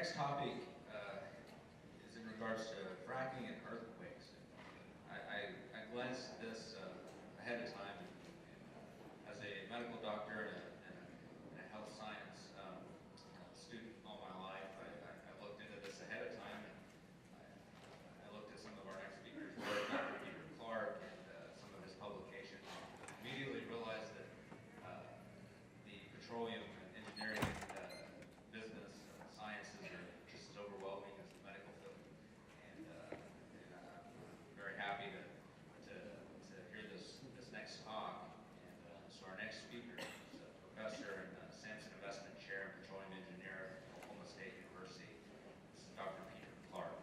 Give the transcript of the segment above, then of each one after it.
next topic is in regards to fracking and earthquakes. I glanced at this ahead of time. As a medical doctor and a health science student all my life, I looked into this ahead of time, and I looked at some of our next speakers, Dr. Peter Clark, and some of his publications. Immediately realized that the petroleum engineering business sciences are just as overwhelming as the medical field, and I'm very happy to hear this next talk. So our next speaker is a professor and Sampson Investment Chair and Petroleum Engineer at Oklahoma State University. This is Dr. Peter Clark.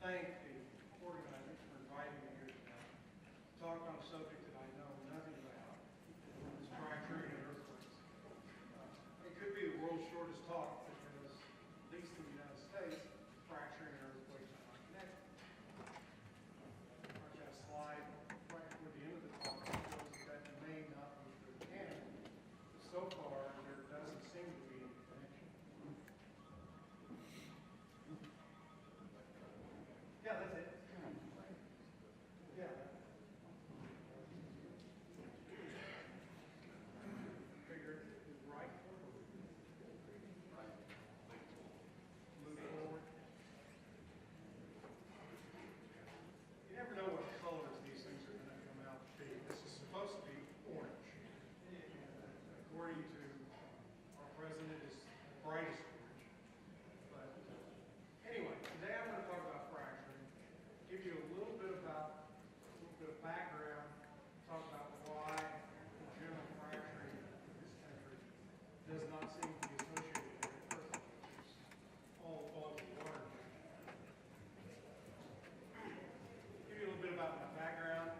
Thank the organizers for inviting me here tonight to talk on a subject that I know nothing about. It's fracturing and earthquakes. It could be the world's shortest talk because, at least in the United States, fracturing and earthquakes are not connected. I've got a slide right toward the end of the talk that shows that may not be true again. But so far, there doesn't seem to be any connection. Yeah, that's it. Yeah. Figure is right. Move forward. You never know what colors these things are going to come out to be. This is supposed to be orange. And according to our president, it's the brightest orange. But anyway, today I'm going to talk about fracturing. Give you a little bit of background, talk about why the general fracturing in this country does not seem to be associated with earthquakes, all the water. Give you a little bit about my background.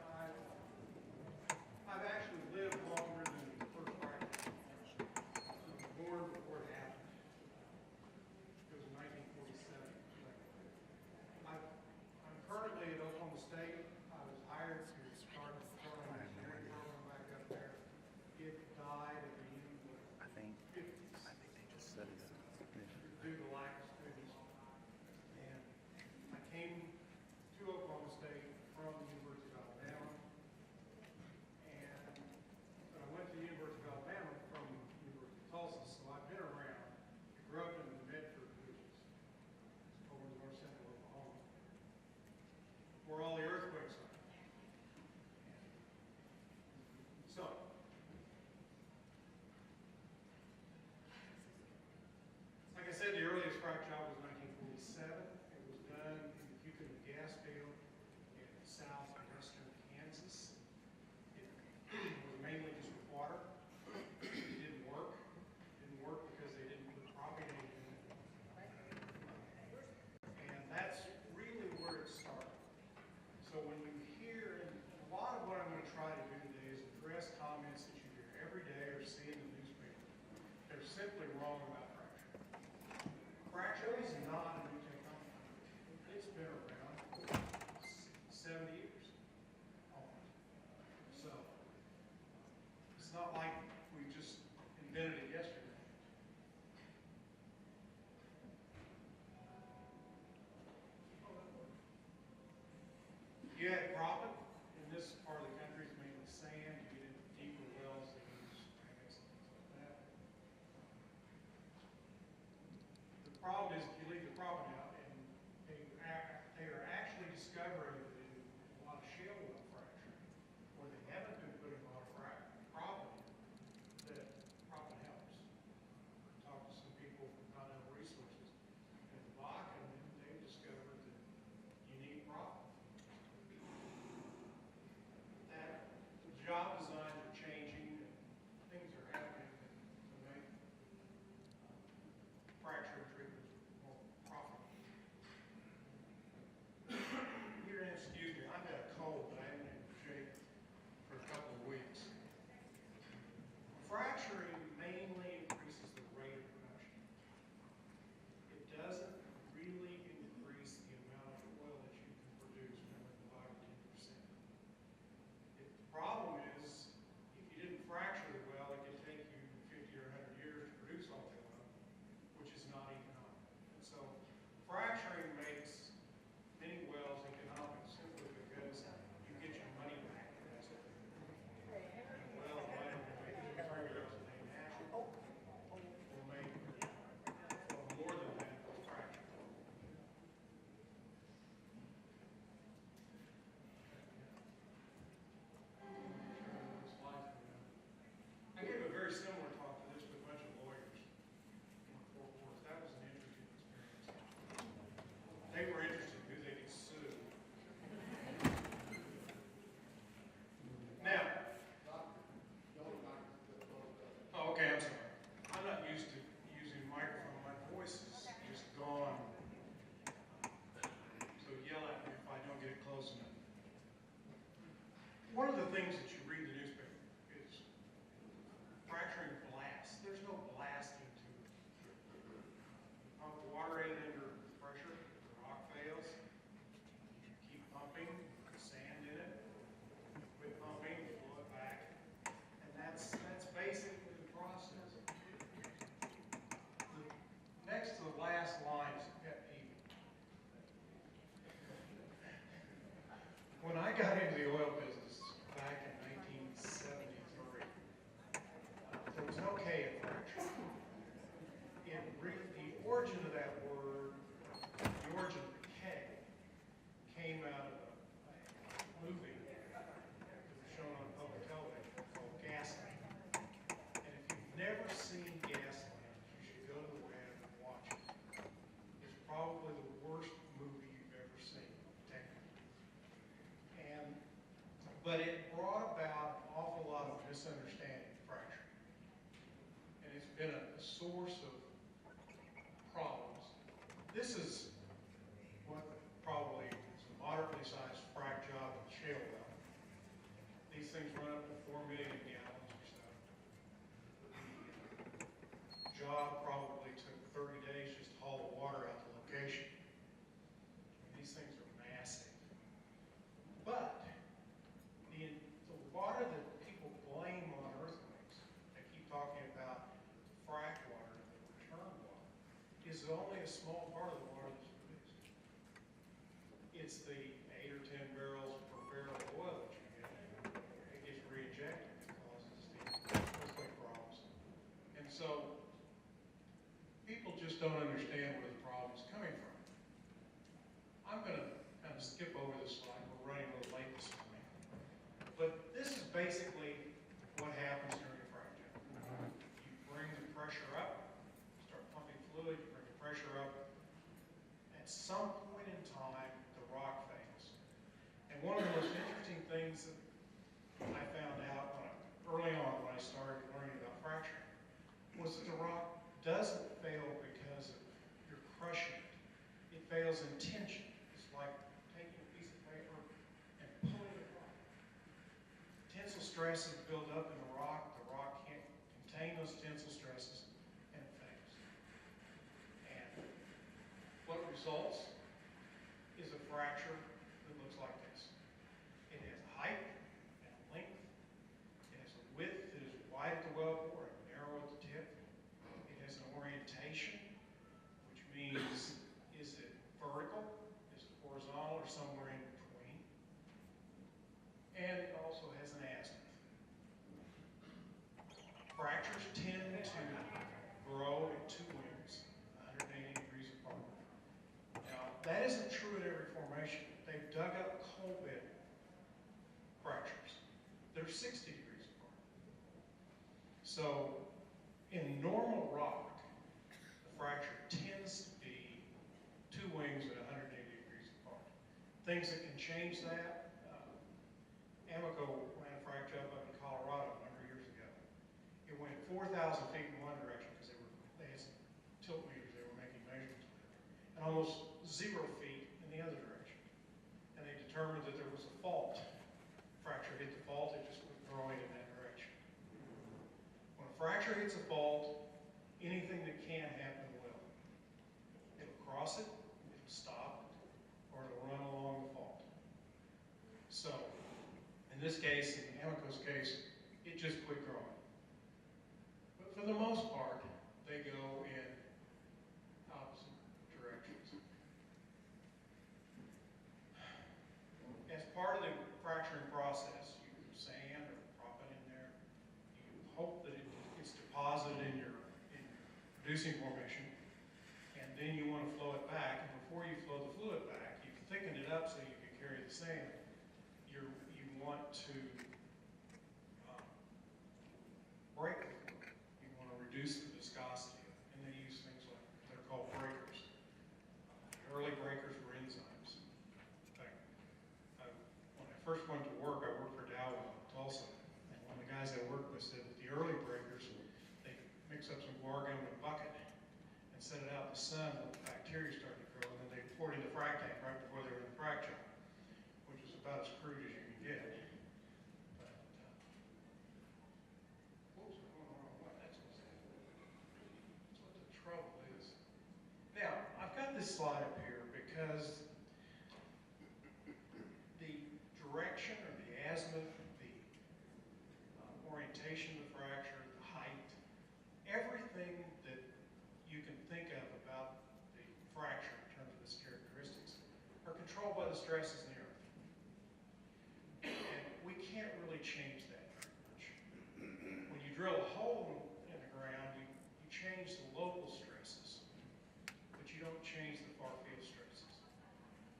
I've actually lived longer than the first fracturing. I was born before it happened. It was in 1947. I'm currently at Oklahoma State. I was hired to start the petroleum engineering program back up there. It died at the end of the 50s. I think they just set it up. Due to lack of students. And I came to Oklahoma State from the University of Alabama. But I went to the University of Alabama from the University of Tulsa, so I've been around. I grew up in the Medford, which is over in north central Oklahoma, where all the earthquakes are. So, like I said, the earliest frac job was 1947. It was done in the Houston gas field in southwestern Kansas. It was mainly just with water. It didn't work. It didn't work because they didn't put propane in it. And that's really where it started. So when you hear, and a lot of what I'm going to try to do today is address comments that you hear every day or see in the newspaper. They're simply wrong about fracturing. Fracturing is not a new technology. It's been around 70 years almost. So it's not like we just invented it yesterday. You had proppant. In this part of the country, it's mainly sand. You get into deeper wells, they use ceramics and things like that. The problem is if you leave the proppant out, and they are actually discovering that in a lot of shale well fracturing, where they haven't been putting a lot of proppant in, that proppant helps. Talk to some people from Continental Resources, and been a source of problems. This is what probably is a moderately sized frac job in shale well. These things run up to 4 million gallons or so. The job probably took 30 days just to haul the water out to location. These things are massive. But the water that people blame on earthquakes, they keep talking about frac water, the return water, is only a small part of the water that's produced. It's the 8 or 10 barrels per barrel of oil that you get. It gets reinjected and causes the earthquake problems. And so people just don't understand where the problem is coming from. I'm going to kind of skip over this slide. We're running a little late this morning. But this is basically what happens during a frac job. You bring the pressure up, start pumping fluid, you bring the pressure up. At some point in time, the rock fails. And one of the most interesting things that I found out early on when I started learning about fracturing was that the rock doesn't fail because of you're crushing it. It fails in tension. It's like taking a piece of paper and pulling it apart. Tensile stresses build up in the rock can't contain those tensile stresses, and it fails. And what results is a fracture that looks like this. It has height and length. It has a width that is wide at the wellbore and narrow at the tip. It has an orientation, which means is it vertical, is it horizontal, or somewhere in between. And it also has an azimuth. Fractures tend to grow in two wings, 180 degrees apart. Now, that isn't true in every formation. They've dug up coal bed fractures that are 60 degrees apart. So, in normal rock, the fracture tends to be two wings at 180 degrees apart. Things that can change that, Amoco ran a frac job up in Colorado a number of years ago. It went 4,000 feet in one direction because they had some tilt meters they were making measurements with, and almost 0 feet in the other direction. And they determined that there was a fault. Fracture hit the fault, it just quit growing in that direction. When a fracture hits a fault, anything that can happen will. It'll cross it, it'll stop it, or it'll run along the fault. So, in this case, in Amoco's case, it just quit growing. But for the most part, they go in opposite directions. As part of the fracturing process, you put sand or proppant in there. You hope that it gets deposited in your producing formation, and then you want to flow it back. And before you flow the fluid back, you've thickened it up so you can carry the sand. You want to break the fluid. You want to reduce the viscosity of it, and they use things like they're called breakers. The early breakers were enzymes. In fact, when I first went to work, I worked for Dow in Tulsa, and one of the guys I worked with said that the early breakers, they mix up some guar gum in a bucket and set it out in the sun, let the bacteria start to grow, and then they pour it in the frac tank right before they were in the frac job, which is about as crude as you can get. But, whoops, I'm going the wrong way. That's what the trouble is. Now, I've got this slide up here because the direction or the azimuth, the orientation of the fracture, the height, everything that you can think of about the fracture in terms of its characteristics are controlled by the stresses in the earth. And we can't really change that very much. When you drill a hole in the ground, you change the local stresses, but you don't change the far field stresses.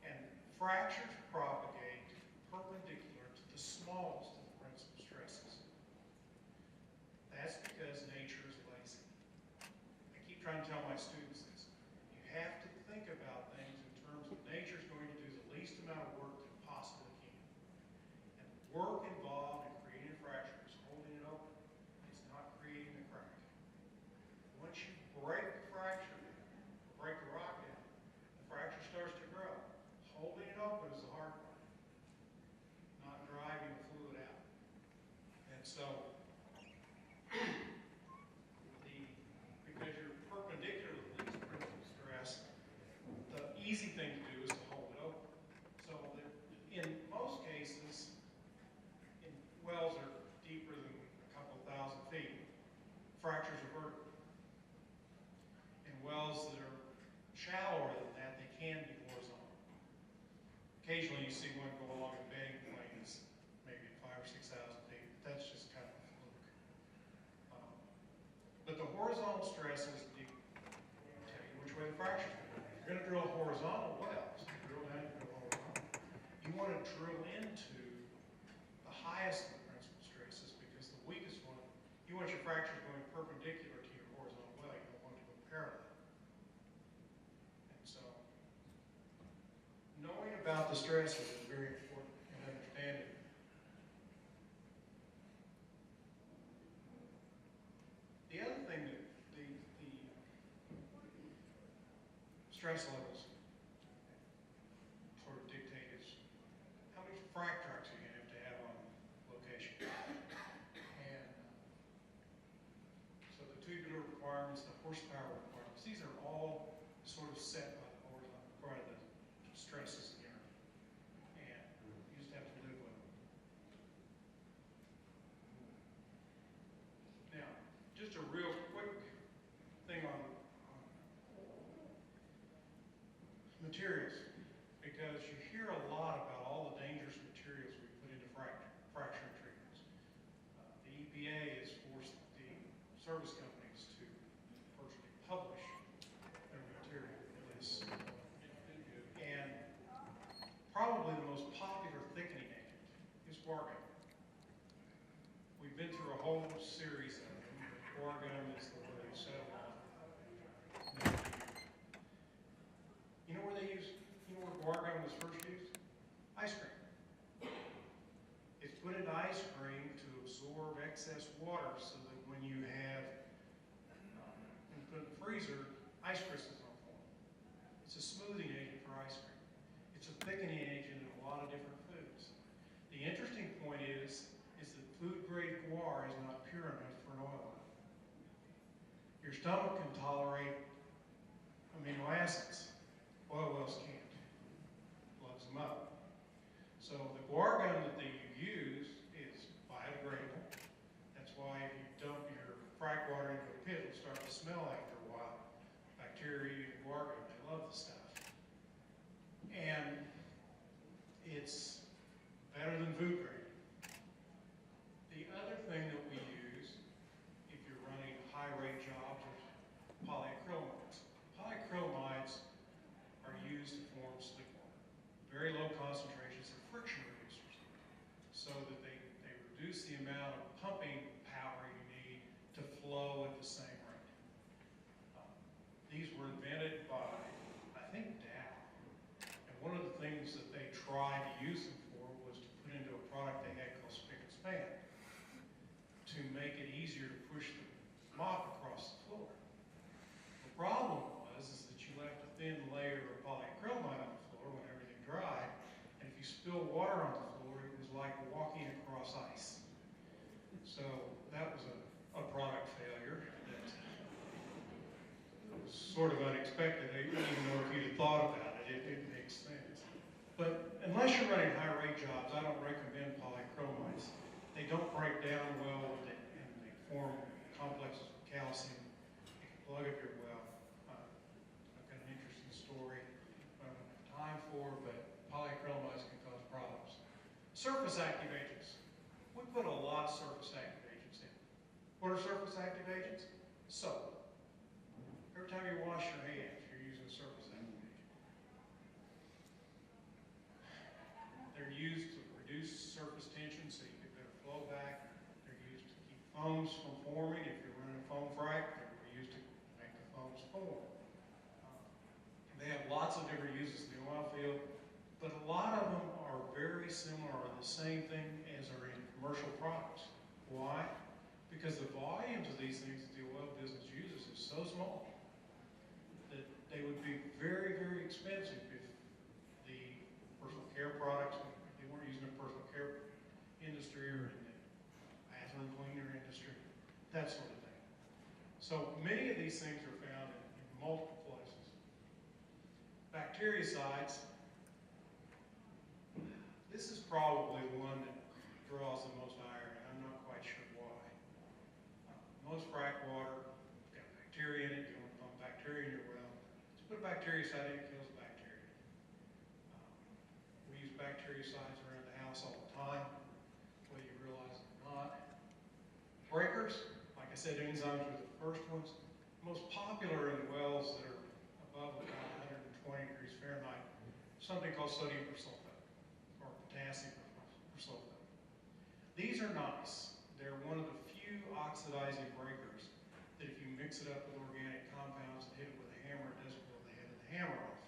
And fractures propagate perpendicular to the smallest of the principal stresses. That's because nature is lazy. I keep trying to tell my students this. You have to think about things in terms of nature's going to do the least amount of work that it possibly can. And the work involved in creating a fracture is holding it open. It's not creating a crack. so, because you're perpendicular to the least principal stress, the easy thing to do is to hold it open. So that in most cases, in wells that are deeper than a couple thousand feet, fractures are vertical. In wells that are shallower than that, they can be horizontal. Occasionally you see one go along a bedding plane that's maybe 5,000 or 6,000 feet. That's just kind of a fluke. But the horizontal stresses tell you which way the fractures go. If you're going to drill a horizontal well, so you drill down, you drill horizontal, you want to drill into the highest of the principal stresses, because the weakest one, you want your fractures going perpendicular to your horizontal well. You don't want to go parallel. And so, knowing about the stresses is very important in understanding. The other thing that the stress levels sort of dictate is how many frac trucks are you going to have on location. And so the tubular requirements, the horsepower requirements, these are all sort of set by the horizontal, by the stresses here. And you just have to live with them. Now, just a real quick thing on materials, because you hear a lot about all the dangerous materials we put into fracturing treatments. The EPA has forced the service companies to virtually publish their material lists. And probably the most popular thickening agent is guar gum. We've been through a whole series of them. Guar gum is the one they settle on. You know where guar gum was first used? Ice cream. It's put into ice cream to absorb excess water, so that when you have and put it in the freezer, ice crystals don't form. It's a smoothing agent for ice cream. It's a thickening agent in a lot of different foods. The interesting point is that food grade guar is not pure enough for an oil lamp. Your stomach can tolerate amino acids. Oil wells can't. Blows them up. So the guar gum that you use is biodegradable. That's why if you dump your frac water into a pit, it'll start to smell after a while. Bacteria eat guar gum, they love the stuff. And it's better than food grade. The other thing that we use, if you're running high rate jobs, is polyacrylamides. Polyacrylamides are used to form slick water. Very low concentrations of friction reducers, so that they reduce the amount of pumping power you need to flow at the same rate. These were invented by, I think, Dow. And one of the things that they tried to use them for was to put into a product they had called spick and span, to make it easier to push the mop across the floor. The problem is that you left a thin layer of polyacrylamide on the floor when everything dried, and if you spill water on the floor, it was like walking across ice. So that was a product failure that was sort of unexpected, even though if you'd have thought about it, it makes sense. But unless you're running high rate jobs, I don't recommend polyacrylamides. They don't break down well, and they form complexes with calcium. You can plug up your well. I've got an interesting story I don't have time for, but polyacrylamides can cause problems. Surface active agents. We put a lot of surface active agents in. What are surface active agents? Soap. Every time you wash your hands, you're using a surface active agent. They're used to reduce surface tension so you get better flow back. They're used to keep foams from forming. If you're running a foam frac, they're used to make the foams form. They have lots of different uses in the oil field, but a lot of them are very similar, or the same thing as are in commercial products. Why? Because the volumes of these things that the oil business uses is so small that they would be very, very expensive if the personal care products, if they weren't using a personal care industry or in the bathroom that sort of thing. So many of these things are found in multiple places. Bactericides, this is probably one that draws the most ire, and I'm not quite sure why. Most frack water has got bacteria in it. You don't pump bacteria in your well. Just put a bactericide in, it kills bacteria. We use bactericides around the house all the time, whether you realize it or not. Breakers, like I said, enzymes were the first ones. Most popular in wells that are above about 120 degrees Fahrenheit, something called sodium persulfate or potassium persulfate. These are nice. They're one of the few oxidizing breakers that if you mix it up with organic compounds and hit it with a hammer, it doesn't blow the head of the hammer off.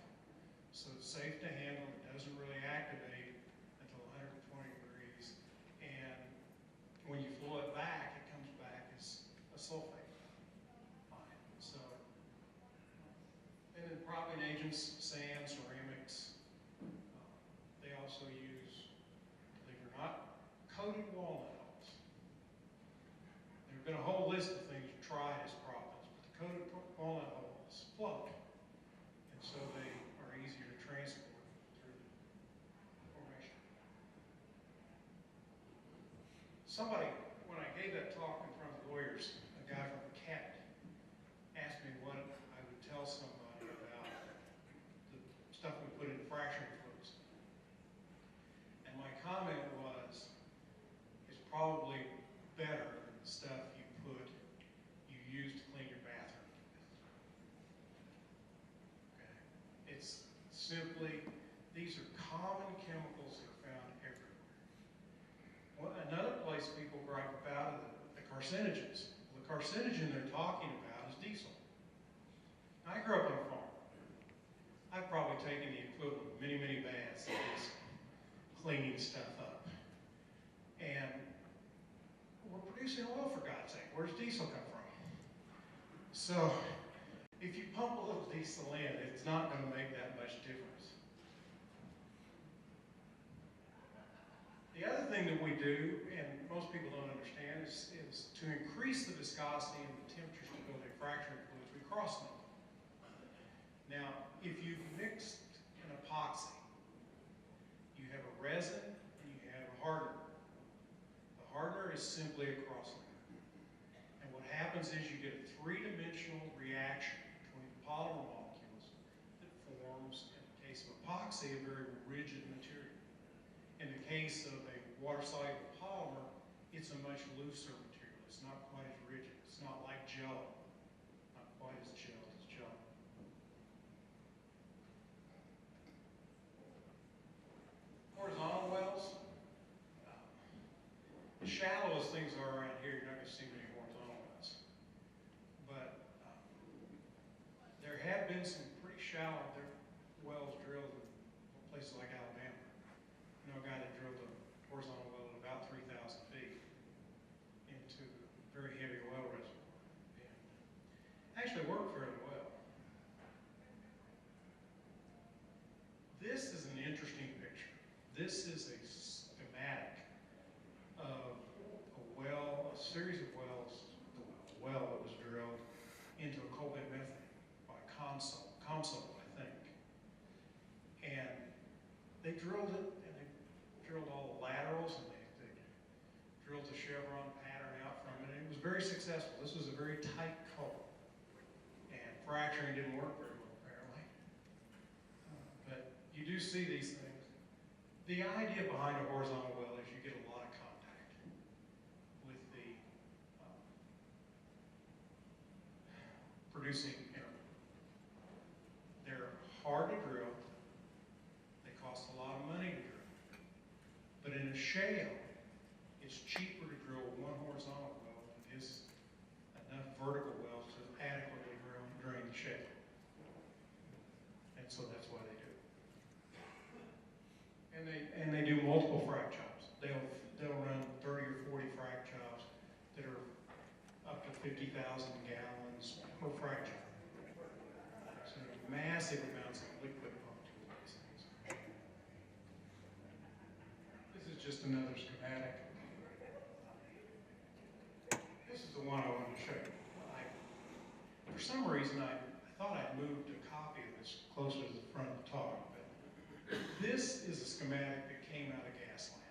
So it's safe to handle. It doesn't really activate until 120 degrees. And when you flow it back, it comes back as a sulfate. So, and then propping agents, sand, ceramics. They also use, believe it or not, coated walnut hulls. There have been a whole list of things you try as proppants, but the coated walnut hulls float. And so they are easier to transport through the formation. Somebody, when I gave that talk in front of lawyers, a guy from the cabinet asked me what I would tell somebody about the stuff we put in fracturing fluids. And my comment was, it's probably better than the stuff you use to clean your bathroom with. Okay? It's simply, these are common chemicals that are found everywhere. Well, another place people gripe about are the carcinogens. Well, the carcinogen they're talking about is diesel. Now, I grew up on a farm. I've probably taken the equivalent of many, many baths of diesel, cleaning stuff up. And we're producing oil, for God's sake. Where does diesel come from? So, if you pump a little diesel in, it's not going to make that much difference. The other thing that we do, and most people don't understand, is to increase the viscosity and the temperatures to build a fracturing fluids, we cross-link them. Now, if you've mixed an epoxy, you have a resin and you have a hardener. The hardener is simply a cross-linker. And what happens is you get a three-dimensional reaction between the polymer molecules that forms, in the case of epoxy, a very rigid material. In the case of a water-soluble polymer, it's a much looser material. It's not quite as rigid. It's not like gel. Not quite as gel as gel. Horizontal wells. The shallowest things are around here, you're not going to see many horizontal wells. But there have been some pretty shallow wells drilled in places like Alabama. I know a guy that drilled a horizontal well at about 3,000 feet into a very heavy oil reservoir. And actually worked fairly well. This is an interesting picture. This is a schematic of a well, a series of wells, a well that was drilled into a coal bed methane by Consol, I think. And they drilled it, and they drilled all the laterals, and they drilled the chevron pattern out from it, and it was very successful. This was a very tight coal, and fracturing didn't work very well, apparently. But you do see these things. The idea behind a horizontal well is you get a lot of contact with the producing air. They're hard to drill. They cost a lot of money to drill. But in a shale, it's cheaper to drill one horizontal well than it is enough vertical wells to adequately drain the shale. And so that's why they do it. And they do multiple frac jobs. They'll run 30 or 40 frac jobs that are up to 50,000 gallons per frac job. So massive amounts of liquid pumped into these things. This is just another schematic. This is a the one I wanted to show you. For some reason, I thought I'd moved a copy of this closer to the front of the talk, but this is a schematic that came out of Gasland.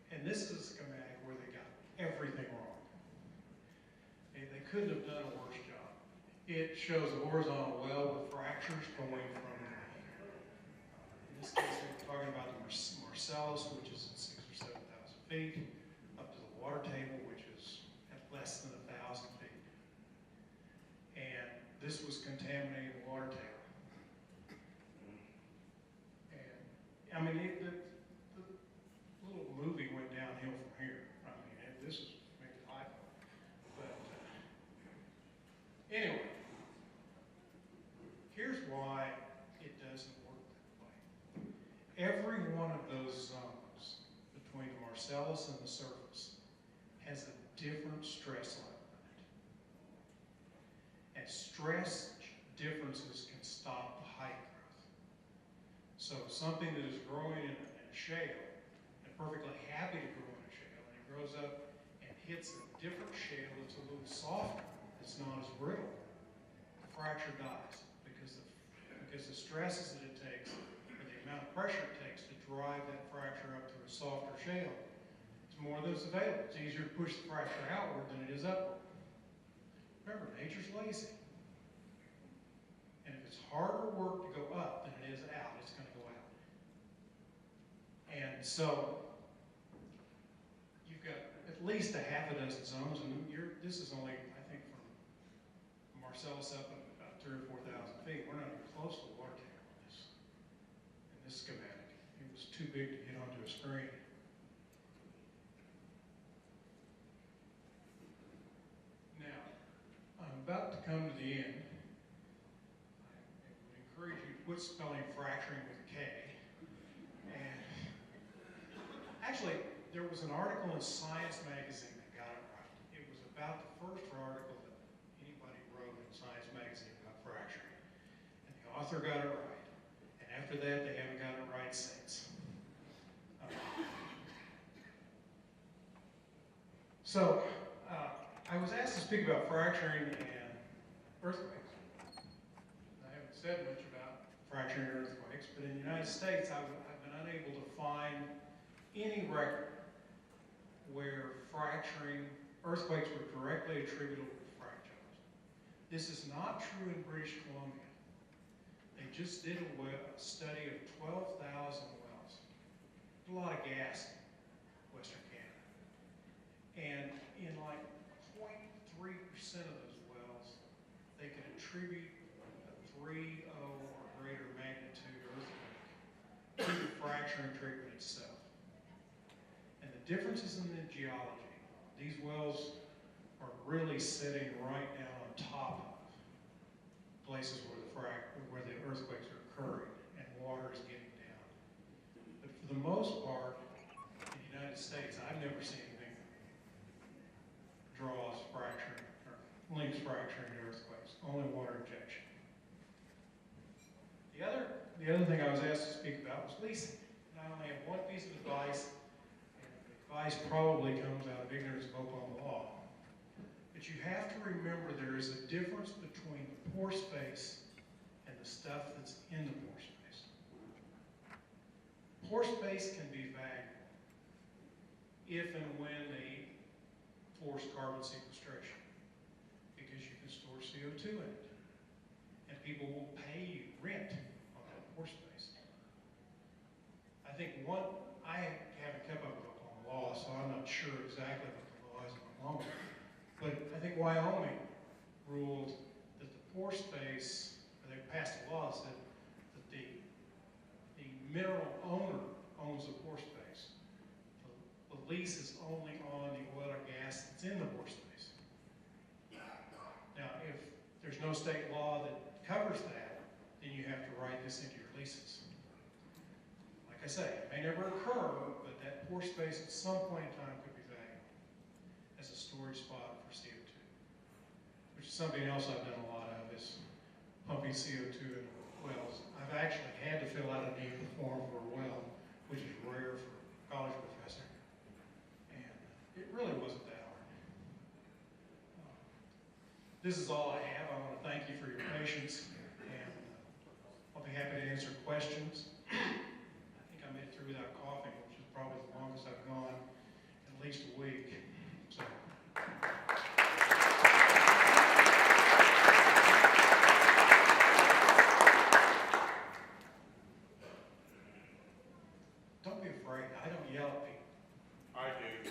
And this is a schematic where they got everything wrong. They couldn't have done a worse job. It shows a horizontal well with fractures going from, in this case, we're talking about the Marcellus, which is at 6,000 or 7,000 feet, up to the water table, which is at less than 1,000 feet. And this was contaminating the water table. And, I mean, the little movie went downhill from here. I mean, this is maybe a typo. But anyway, here's why it doesn't work that way. Every one of those zones between the Marcellus and the surface has a different stress level. And stress differences can stop height growth. So something that is growing in a shale, and perfectly happy to grow in a shale, and it grows up and hits a different shale that's a little softer, that's not as brittle, the fracture dies because the stresses that it takes, or the amount of pressure it takes to drive that fracture up to a softer shale, it's more than is available. It's easier to push the fracture outward than it is upward. Remember, nature's lazy. And if it's harder work to go up than it is out, it's going to go out. And so, you've got at least a half a dozen zones, and this is only, I think, from Marcellus up at about 3,000 or 4,000 feet. We're not even close to the water table in this schematic. It was too big to get onto a screen. About to come to the end. I would encourage you to quit spelling fracturing with a K. And actually, there was an article in Science magazine that got it right. It was about the first article that anybody wrote in Science magazine about fracturing. And the author got it right. And after that, they haven't got it right since. I was asked to speak about fracturing and earthquakes. I haven't said much about fracturing and earthquakes, but in the United States, I've been unable to find any record where earthquakes were directly attributable to fractures. This is not true in British Columbia. They just did a study of 12,000 wells. A lot of gas in Western Canada. And in like 0.3% of those wells, they could attribute a 3.0 or greater magnitude earthquake to the fracturing treatment itself. And the differences in the geology, these wells are really sitting right down on top of places where the earthquakes are occurring and water is getting down. But for the most part, in the United States, I've never seen anything that draws fracturing or links fracturing to earthquakes, only water injection. The other thing I was asked to speak about was leasing. And I only have one piece of advice, and the advice probably comes out of ignorance of Oklahoma law. But you have to remember there is a difference between the pore space and the stuff that's in the pore space. Pore space can be valuable if and when they force carbon sequestration, because you can store CO2 in it. And people will pay you rent on that pore space. I think I haven't kept up with Oklahoma law, so I'm not sure exactly what the law is in Oklahoma. But I think Wyoming ruled that the pore space, or they passed a law that said that the mineral owner owns the pore space. The lease is only on the oil or gas that's in the pore space. Now, if there's no state law that covers that, then you have to write this into your leases. Like I say, it may never occur, but that pore space at some point in time could be valuable as a storage spot for CO2, which is something else I've done a lot of, is pumping CO2 into wells. I've actually had to fill out a need form for a well, which is rare for a college professor, and it really wasn't that hard. This is all I have. I want to thank you for your patience, and I'll be happy to answer questions. I think I made it through without coughing, which is probably the longest I've gone in at least a week. So. Don't be afraid. I don't yell at people. I do.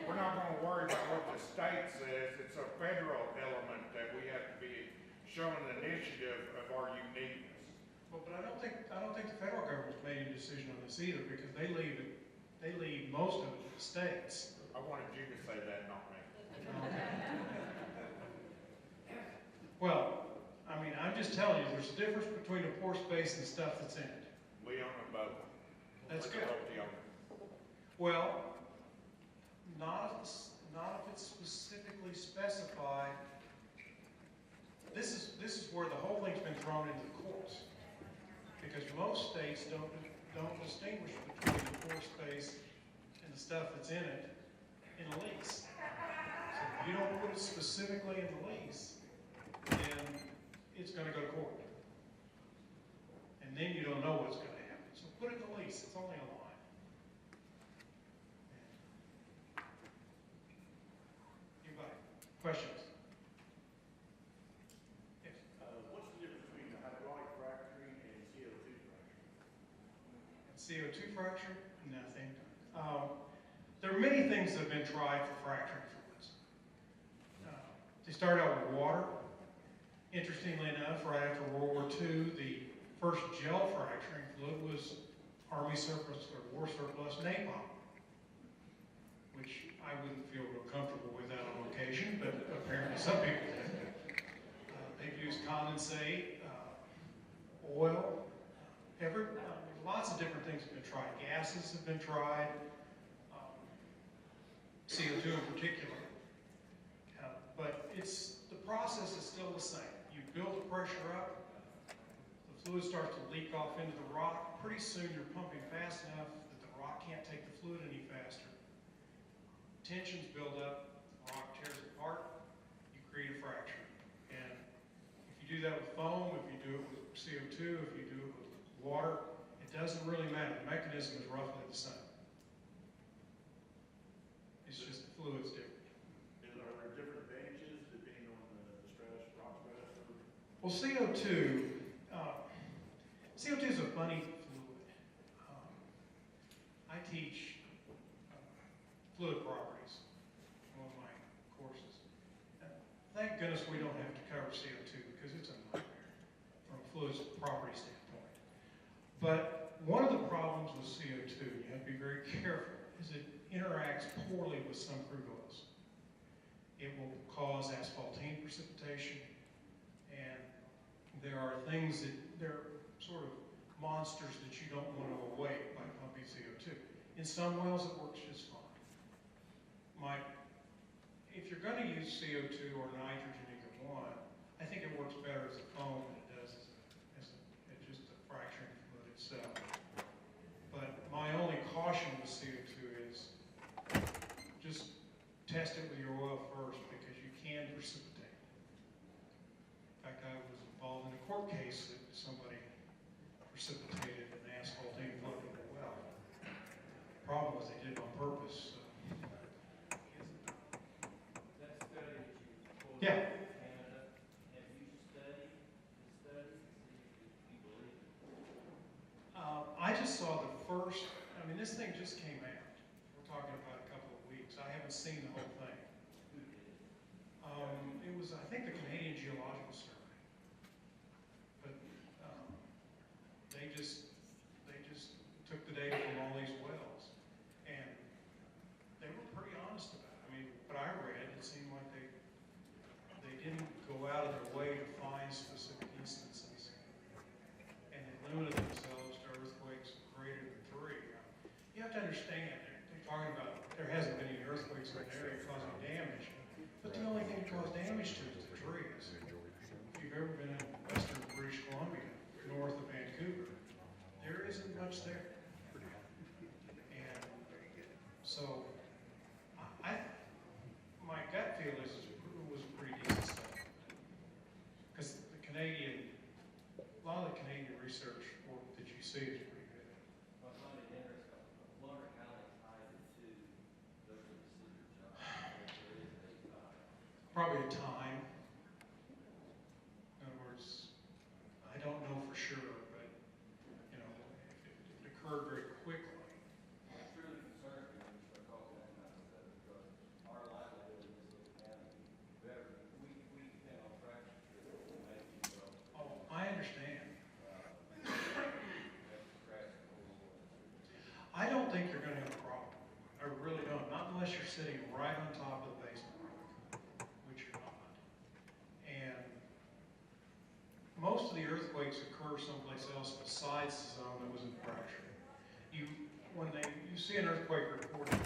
We're not gonna worry about what the state says. It's a federal element that we have to be showing initiative of our uniqueness. Well, but I don't think the federal government's made any decision on this either, because they leave most of it to the states. I wanted you to say that, not me. Well, I mean, I'm just telling you, there's a difference between a pore space and stuff that's in it. We own them both. That's Like a good. royalty owner. Well, not if it's specifically specified. This is where the whole thing's been thrown into the courts, because most states don't distinguish between the pore space and the stuff that's in it in a lease. So if you don't put it specifically in the lease, then it's going to go to court, and then you don't know what's going to happen. So put it in the lease. It's only a line. Anybody? Questions? Yes. What's the difference between the hydraulic fracturing and CO2 fracturing? CO2 fracture? Nothing. There are many things that have been tried for fracturing fluids. They started out with water. Interestingly enough, right after World War II, the first gel fracturing fluid was Army surplus or war surplus napalm, which I wouldn't feel real comfortable with that on occasion, but apparently some people did. They've used condensate, oil, lots of different things have been tried. Gases have been tried, CO2 in particular. But the process is still the same. You build the pressure up, the fluid starts to leak off into the rock. Pretty soon you're pumping fast enough that the rock can't take the fluid any faster. Tensions build up, the rock tears apart, you create a fracture. And if you do that with foam, if you do it with CO2, if you do it with water, it doesn't really matter. The mechanism is roughly the same. It's just the fluid's different. Are there different advantages depending on the stress, rock stress? Well, CO2 is a funny fluid. I teach fluid properties in one of my courses. Thank goodness we don't have to cover CO2 because it's a nightmare from a fluid's property standpoint. But one of the problems with CO2, you have to be very careful, is it interacts poorly with some crude oils. It will cause asphaltene precipitation, and there are things that, they're sort of monsters that you don't want to await by pumping CO2. In some wells, it works just fine. If you're going to use CO2 or nitrogen, either one, I think it works better as a foam than it does as just a fracturing fluid itself. But my only caution with CO2 is just test it with your oil first, because you can precipitate. In fact, I was involved in a court case that somebody precipitated an asphaltene fluid in a well. The problem was they did it on purpose. That study that you pulled Yeah. out of Canada, have you studied the study to see if you believe it? I just saw the first, this thing just came out. We're talking about a couple of weeks. I haven't seen the whole thing. Who did? It was, I think, the Canadian Geological Survey. But they just took the data from all these wells, and they were pretty honest about it. What I read, it seemed like they didn't go out of their way to find specific instances, and they limited themselves to earthquakes greater than 3. You have to understand, they're talking about there hasn't been any earthquakes in the area causing damage, but the only thing that caused damage to it is the trees. If you've ever been in western British Columbia, north of Vancouver, there isn't much there. And so, my gut feel is it was pretty decent stuff. probably a time. In other words, I don't know for sure, but, you know, if it occurred very quickly. It's really concerning when you start talking that kind of stuff, because our livelihood in this little county, better, we depend on tractor trailer to make it go. Oh, I understand. I don't think you're gonna have a problem. I really don't, not unless you're sitting right on top of the basement rock, which you're not. And most of the earthquakes occur someplace else besides the zone that was in fracture. When you see an earthquake reported,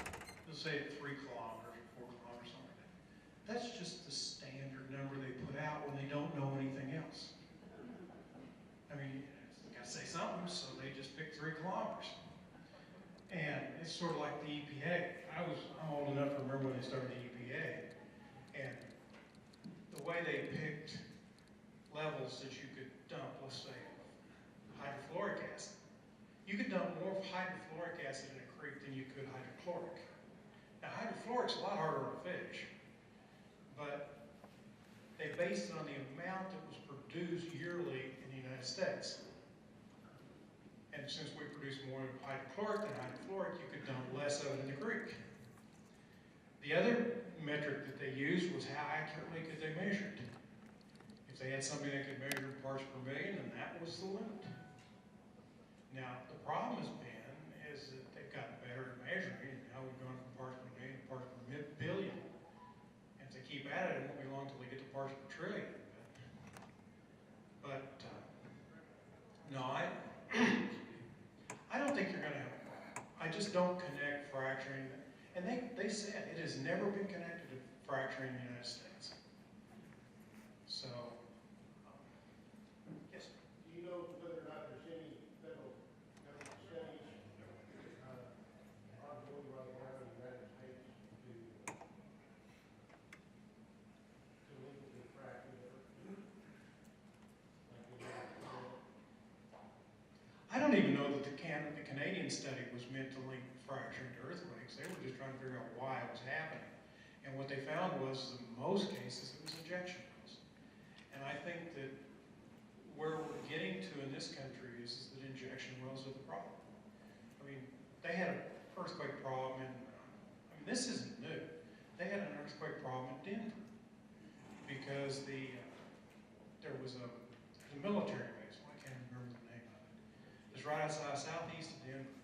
let's say at 3 kilometers or 4 kilometers, something like that, that's just the standard number they put out when they don't know anything else. I mean, you gotta say something, so they just pick 3 kilometers. And it's sort of like the EPA. I'm old enough to remember when they started the EPA. And the way they picked levels that you could dump, let's say, hydrofluoric acid. You could dump more hydrofluoric acid in a creek than you could hydrochloric. Now, hydrofluoric's a lot harder on a fish, but they based it on the amount that was produced yearly in the United States. And since we produce more hydrochloric than hydrofluoric, you could dump less of it in the creek. The other metric that they used was how accurately could they measure it. If they had something that could measure parts per million, then that was the limit. Now, the problem has been is that they've gotten better at measuring, and now we've gone from parts per million to parts per billion. And if they keep at it, it won't be long until they get to parts per trillion. But no, I don't think you're going to have a problem. I just don't connect fracturing. And they said it has never been connected to fracturing in the United States. So, yes. Do you know whether or not there's any federal government studies ongoing right now in the United States to link the fracking effort? I don't even know that the Canadian study was meant to link fracturing to earthquakes. They were just trying to figure out why it was happening. And what they found was, in most cases, it was injection wells. And I think that where we're getting to in this country is that injection wells are the problem. I mean, they had an earthquake problem in, this isn't new. They had an earthquake problem in Denver because there was a military base, I can't remember the name of it. It was right outside southeast of Denver,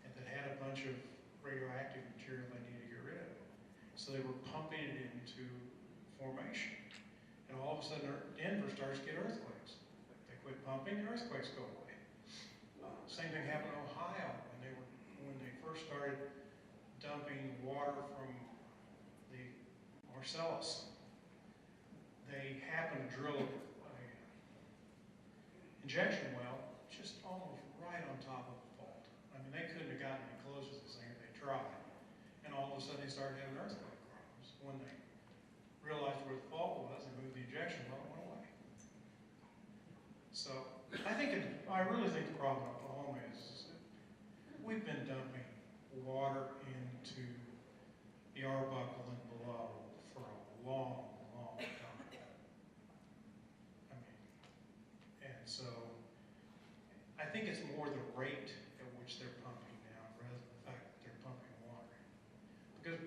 and that had a bunch of radioactive material they needed to get rid of. So they were pumping it into formation. And all of a sudden, Denver starts to get earthquakes. They quit pumping, the earthquakes go away. Same thing happened in Ohio when they first started dumping water from the Marcellus. They happened to drill an injection well just almost right on top of the fault. I mean, they couldn't have gotten any closer to this thing if they tried. And all of a sudden, they started having earthquake problems. When they realized where the fault was, they moved the injection well, it went away. So, I really think the problem in Oklahoma is that we've been dumping water into the Arbuckle and below for a long, long time. I mean, and so I think it's more the rate at which they're pumping now rather than the fact that they're pumping water. Because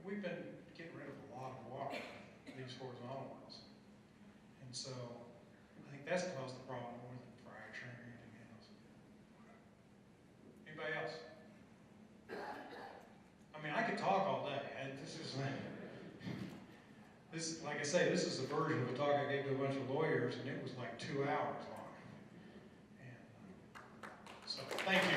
we've been getting rid of a lot of water, these horizontal ones. And so I think that's caused the problem more than fracturing or anything else. Anybody else? I mean, I could talk all day. Like I say, this is a version of a talk I gave to a bunch of lawyers, and it was like 2 hours long. And so, thank you.